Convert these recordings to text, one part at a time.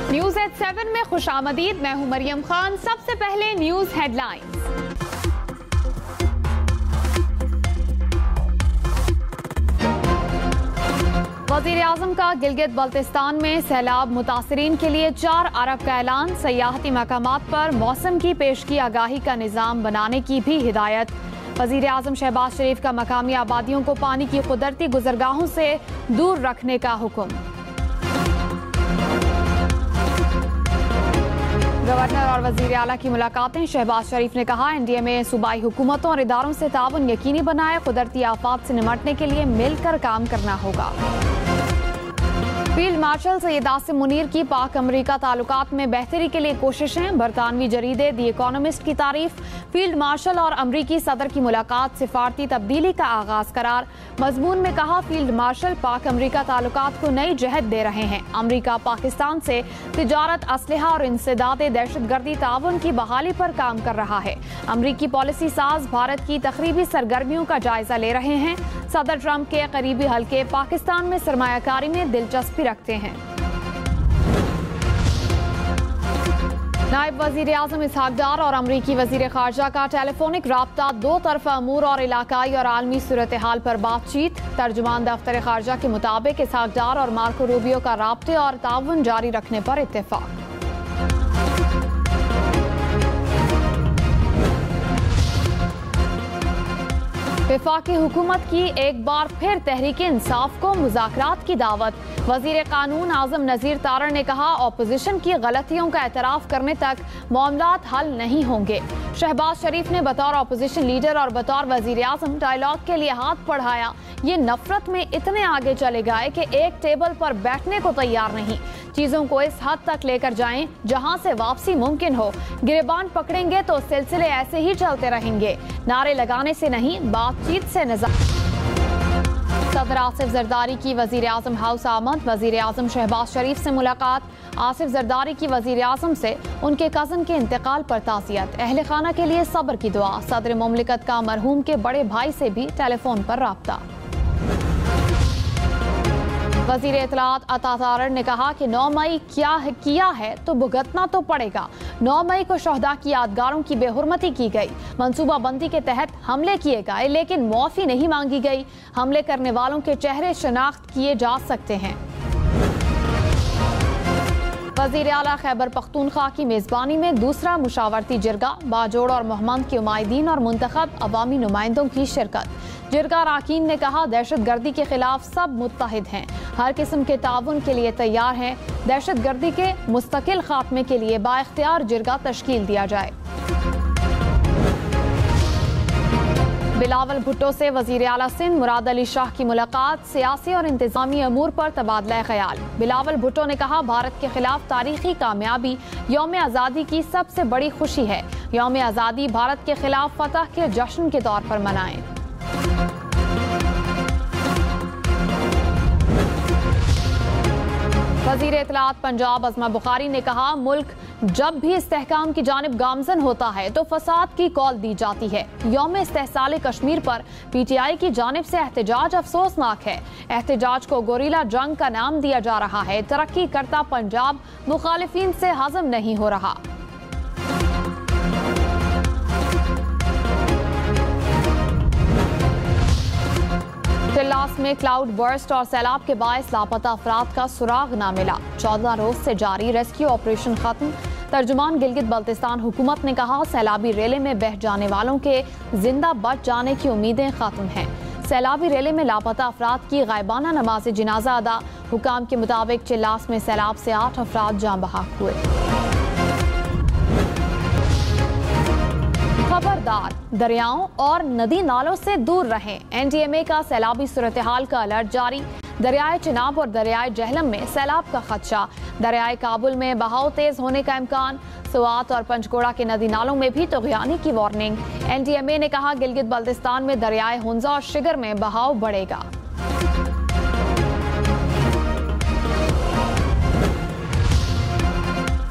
News eight 7 में खुशामदीद। मैं हूं मरियम खान। सबसे पहले न्यूज़ हेडलाइंस। वज़ीर आज़म का गिलगित बल्तिस्तान में सैलाब मुतासरीन के लिए 4 अरब का ऐलान। सयाहती मकामात पर मौसम की पेशगी आगाही का निज़ाम बनाने की भी हिदायत। वज़ीर आज़म शहबाज शरीफ का मकामी आबादियों को पानी की कुदरती गुजरगाहों से दूर रखने का हुक्म। गवर्नर और वज़ीर आला की मुलाकातें। शहबाज शरीफ ने कहा, एनडीए में सूबाई हुकूमतों और इदारों से ताउन यकीनी बनाए। कुदरती आफात से निमटने के लिए मिलकर काम करना होगा। फील्ड मार्शल सैयद आसिम मुनीर की पाक अमरीका ताल्लुकात में बेहतरी के लिए कोशिशें। बरतानवी जरीदे दी इकोनॉमिस्ट की तारीफ। फील्ड मार्शल और अमरीकी सदर की मुलाकात सिफारती तब्दीली का आगाज करार। मजमून में कहा, फील्ड मार्शल पाक अमरीका ताल्लुकात को नई जहत दे रहे हैं। अमरीका पाकिस्तान से तिजारत, असलहा और इंसदादे दहशतगर्दी ताउन की बहाली पर काम कर रहा है। अमरीकी पॉलिसी साज भारत की तकरीबी सरगर्मियों का जायजा ले रहे हैं। सदर ट्रंप के करीबी हल्के पाकिस्तान में सरमायाकारी में दिलचस्पी रखते हैं। नायब वजीर आजम इसहाक डार और अमरीकी वजीर खारजा का टेलीफोनिक राब्ता। 2 तरफा अमूर और इलाकाई और आलमी सूरत हाल पर बातचीत। तर्जुमान दफ्तर खारजा के मुताबिक इसहाक डार और मार्को रूबियो का राब्ते और ताउन जारी रखने पर इत्तेफाक। वफाकी हुकूमत की एक बार फिर तहरीक इंसाफ को मुज़ाकरात की दावत। वज़ीर कानून आज़म नज़ीर तारड़ ने कहा, ऑपोजिशन की गलतियों का एतराफ़ करने तक मामलात हल नहीं होंगे। शहबाज शरीफ ने बतौर ऑपोजिशन लीडर और बतौर वज़ीर आज़म डायलॉग के लिए हाथ बढ़ाया। ये नफरत में इतने आगे चले गए कि एक टेबल पर बैठने को तैयार नहीं। चीज़ों को इस हद तक लेकर जाएं जहां से वापसी मुमकिन हो। गिरबान पकड़ेंगे तो सिलसिले ऐसे ही चलते रहेंगे। नारे लगाने से नहीं, बातचीत से नजर। सदर आसिफ जरदारी की वजीर आजम हाउस आमद। वजीर आजम शहबाज शरीफ से मुलाकात। आसिफ जरदारी की वजीर आजम से उनके कज़न के इंतकाल पर ताज़ियत। अहले खाना के लिए सब्र की दुआ। सदर मुमलिकत का मरहूम के बड़े भाई से भी टेलीफोन पर राब्ता। वज़ीर इत्तलात अता तारड़ ने कहा कि 9 मई किया है तो भुगतना तो पड़ेगा। 9 मई को शहदा की यादगारों की बेहुरमती की गई। मंसूबाबंदी के तहत हमले किए गए लेकिन मुआफ़ी नहीं मांगी गई। हमले करने वालों के चेहरे शनाख्त किए जा सकते हैं। वज़ीर आला खैबर पख्तूनख्वा की मेज़बानी में दूसरा मुशावरती जिरगा। बाजोड़ और मोहम्मद के उमाइदीन और मुंतखब अवामी नुमाइंदों की शिरकत। जिरगा अरकान ने कहा, दहशतगर्दी के खिलाफ सब मुत्तहिद हैं। हर किस्म के ताउन के लिए तैयार हैं। दहशतगर्दी के मुस्तकिल खात्मे के लिए बाइख्तियार जिरगा तश्कील दिया जाए। बिलावल भुट्टो से वज़ीर आला सिंध मुराद अली शाह की मुलाकात। सियासी और इंतजामी अमूर पर तबादला ख्याल। बिलावल भुट्टो ने कहा, भारत के खिलाफ तारीखी कामयाबी यौम आज़ादी की सबसे बड़ी खुशी है। यौम आज़ादी भारत के खिलाफ फतह के जश्न के तौर पर मनाएं। वज़ीर इत्तलात पंजाब अज़मा बुखारी ने कहा, मुल्क जब भी इस्तेहकाम की जानिब गामजन होता है तो फसाद की कॉल दी जाती है। यौम इस्तेहसाल कश्मीर पर पीटीआई की जानिब से एहतजाज अफसोसनाक है। एहतजाज को गोरिल्ला जंग का नाम दिया जा रहा है। तरक्की करता पंजाब मुखालिफिन से हजम नहीं हो रहा। तिल्लास में क्लाउड बर्स्ट और सैलाब के बायस लापता अफराद का सुराग न मिला। 14 रोज से जारी रेस्क्यू ऑपरेशन खत्म। तर्जुमान गिलगित बल्तिस्तान हुकूमत ने कहा, सैलाबी रेले में बह जाने वालों के जिंदा बच जाने की उम्मीदें खत्म हैं। सैलाबी रेले में लापता अफराद की गायबाना नमाज जनाजा अदा। हुकाम के मुताबिक चिल्लास में सैलाब से 8 अफराद जान बहक हुए। खबरदार, दरियाओं और नदी नालों से दूर रहें। एनडीएमए का सैलाबी सूरत हाल का अलर्ट जारी। दरियाए चिनाब और दरियाए जहलम में सैलाब का खदशा। दरियाए काबुल में बहाव तेज होने का इम्कान। सुवात और पंचकोड़ा के नदी नालों में भी तुग़यानी की वार्निंग। एनडीएमए ने कहा, गिलगित बल्तिस्तान में दरियाए हुंजा और शिगर में बहाव बढ़ेगा।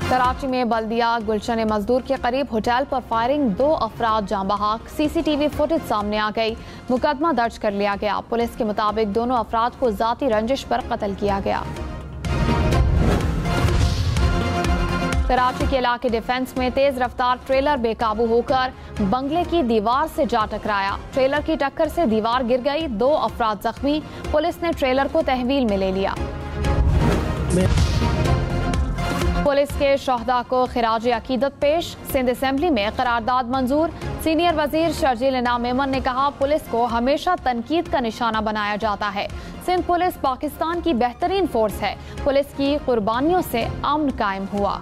कराची में बल्दिया गुलशन मजदूर के करीब होटल पर फायरिंग। 2 अफराद जान बहक। सीसीटीवी फुटेज सामने आ गई। मुकदमा दर्ज कर लिया गया। पुलिस के मुताबिक दोनों अफराद को जाती रंजिश पर कत्ल किया गया। कराची के इलाके डिफेंस में तेज रफ्तार ट्रेलर बेकाबू होकर बंगले की दीवार से जा टकराया। ट्रेलर की टक्कर से दीवार गिर गई, 2 अफराद जख्मी। पुलिस ने ट्रेलर को तहवील में ले लिया। पुलिस के शोहदा को खिराज अकीदत पेश। सिंध असेंबली में करारदाद मंजूर। सीनियर वजीर शर्जील इनाम मेमन ने कहा, पुलिस को हमेशा तनकीद का निशाना बनाया जाता है। सिंध पुलिस पाकिस्तान की बेहतरीन फोर्स है। पुलिस की कुर्बानियों से अमन कायम हुआ।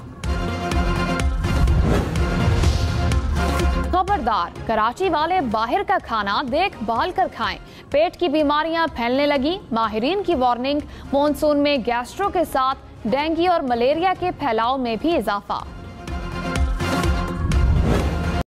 खबरदार, कराची वाले बाहर का खाना देखभाल कर खाएं, पेट की बीमारियां फैलने लगी। माहिरीन की वार्निंग, मॉनसून में गैस्ट्रो के साथ डेंगू और मलेरिया के फैलाव में भी इजाफा।